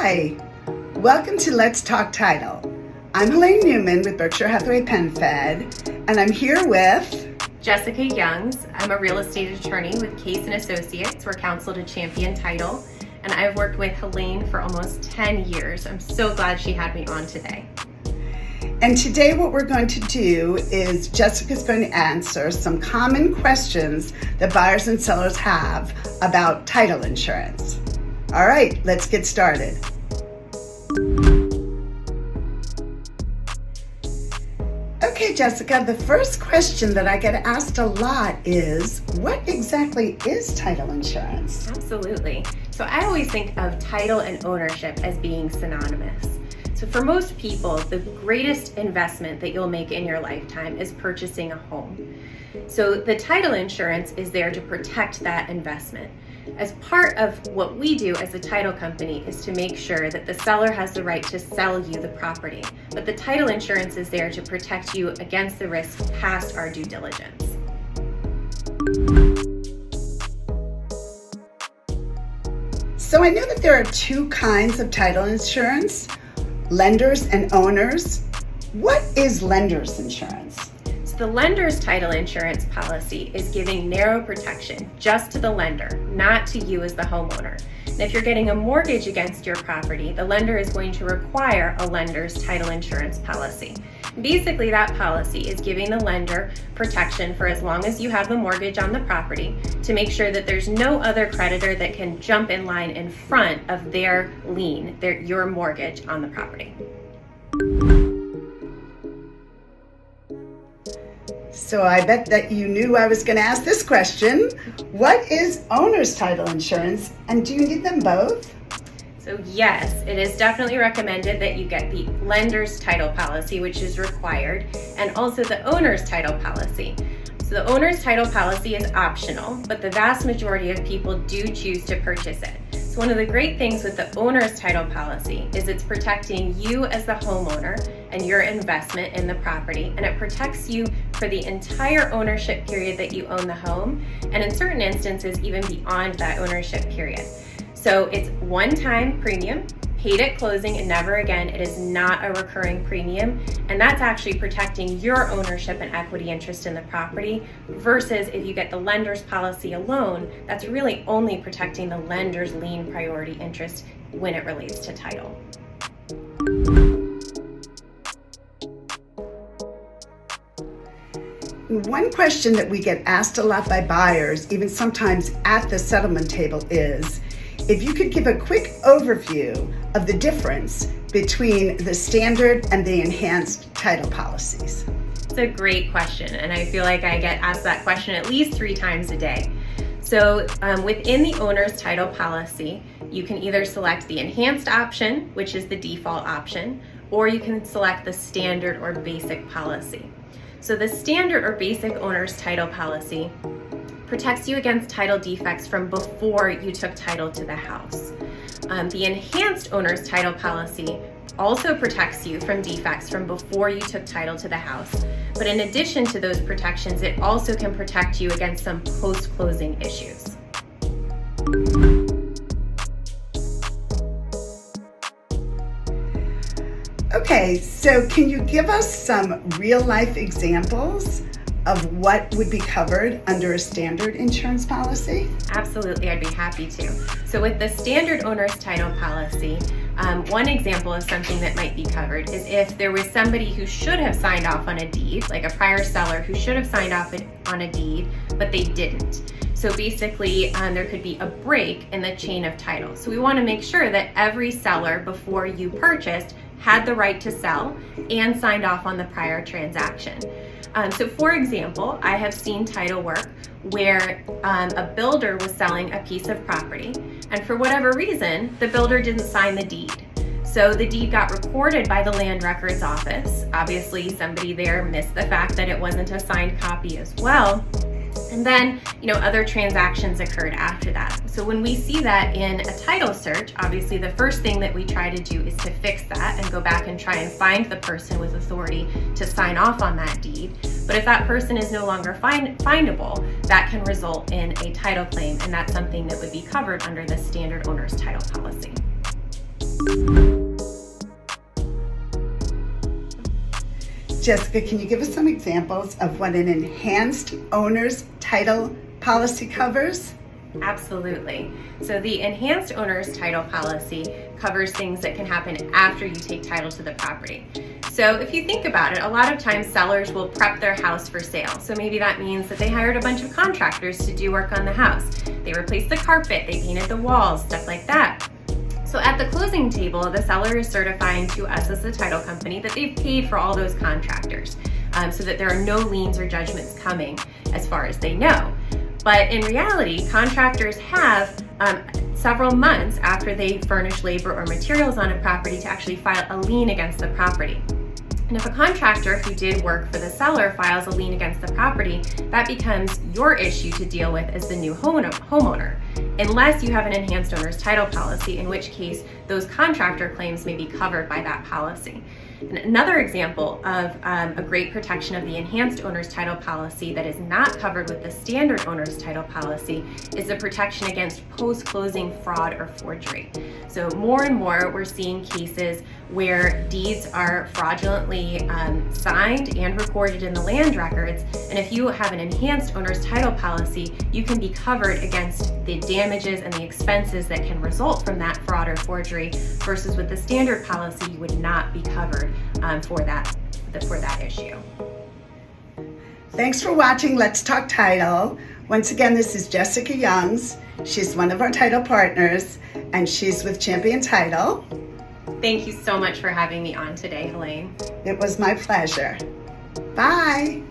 Hi, welcome to Let's Talk Title. I'm Helene Newman with Berkshire Hathaway PenFed, and I'm here with Jessica Youngs. I'm a real estate attorney with Case & Associates. We're counsel to Champion Title, and I've worked with Helene for almost 10 years. I'm so glad she had me on today. And today what we're going to do is Jessica's going to answer some common questions that buyers and sellers have about title insurance. All right, let's get started. Okay, Jessica, the first question that I get asked a lot is, what exactly is title insurance? Absolutely. So I always think of title and ownership as being synonymous. So for most people, the greatest investment that you'll make in your lifetime is purchasing a home. So the title insurance is there to protect that investment. As part of what we do as a title company is to make sure that the seller has the right to sell you the property, but the title insurance is there to protect you against the risk past our due diligence. So I know that there are two kinds of title insurance, lenders and owners. What is lender's insurance? So the lender's title insurance policy is giving narrow protection just to the lender, not to you as the homeowner. And if you're getting a mortgage against your property, the lender is going to require a lender's title insurance policy. Basically, that policy is giving the lender protection for as long as you have the mortgage on the property to make sure that there's no other creditor that can jump in line in front of their lien, your mortgage on the property. So I bet that you knew I was going to ask this question. What is owner's title insurance, and do you need them both? So yes, it is definitely recommended that you get the lender's title policy, which is required, and also the owner's title policy. So the owner's title policy is optional, but the vast majority of people do choose to purchase it. So one of the great things with the owner's title policy is it's protecting you as the homeowner and your investment in the property, and it protects you for the entire ownership period that you own the home, and in certain instances, even beyond that ownership period. So it's one-time premium, paid at closing and never again. It is not a recurring premium, and that's actually protecting your ownership and equity interest in the property versus if you get the lender's policy alone, that's really only protecting the lender's lien priority interest when it relates to title. One question that we get asked a lot by buyers, even sometimes at the settlement table, is if you could give a quick overview of the difference between the standard and the enhanced title policies. It's a great question, and I feel like I get asked that question at least 3 times a day. So within the owner's title policy, you can either select the enhanced option, which is the default option, or you can select the standard or basic policy. So the standard or basic owner's title policy protects you against title defects from before you took title to the house. The enhanced owner's title policy also protects you from defects from before you took title to the house. But in addition to those protections, it also can protect you against some post-closing issues. Okay, so can you give us some real-life examples of what would be covered under a standard insurance policy? Absolutely, I'd be happy to. So with the standard owner's title policy, one example of something that might be covered is if there was somebody who should have signed off on a deed, like a prior seller who should have signed off on a deed, but they didn't. So basically, there could be a break in the chain of title. So we want to make sure that every seller before you purchased had the right to sell and signed off on the prior transaction. So for example, I have seen title work where a builder was selling a piece of property, and for whatever reason, the builder didn't sign the deed. So the deed got recorded by the Land Records Office. Obviously, somebody there missed the fact that it wasn't a signed copy as well. And then, other transactions occurred after that. So when we see that in a title search, obviously the first thing that we try to do is to fix that and go back and try and find the person with authority to sign off on that deed. But if that person is no longer findable, that can result in a title claim, and that's something that would be covered under the standard owner's title policy. Jessica, can you give us some examples of what an enhanced owner's title policy covers? Absolutely. So the enhanced owner's title policy covers things that can happen after you take title to the property. So if you think about it, a lot of times sellers will prep their house for sale. So maybe that means that they hired a bunch of contractors to do work on the house. They replaced the carpet, they painted the walls, stuff like that. So at the closing table, the seller is certifying to us as the title company that they've paid for all those contractors, so that there are no liens or judgments coming as far as they know. But in reality, contractors have several months after they furnish labor or materials on a property to actually file a lien against the property. And if a contractor who did work for the seller files a lien against the property, that becomes your issue to deal with as the new homeowner, unless you have an enhanced owner's title policy, in which case those contractor claims may be covered by that policy. And another example of a great protection of the enhanced owner's title policy that is not covered with the standard owner's title policy is the protection against post-closing fraud or forgery. So more and more we're seeing cases where deeds are fraudulently signed and recorded in the land records, and if you have an enhanced owner's title policy, you can be covered against the damages and the expenses that can result from that fraud or forgery, versus with the standard policy you would not be covered for that issue. Thanks for watching Let's Talk Title. Once again, this is Jessica Youngs. She's one of our title partners, and she's with Champion Title. Thank you so much for having me on today, Helene. It was my pleasure. Bye.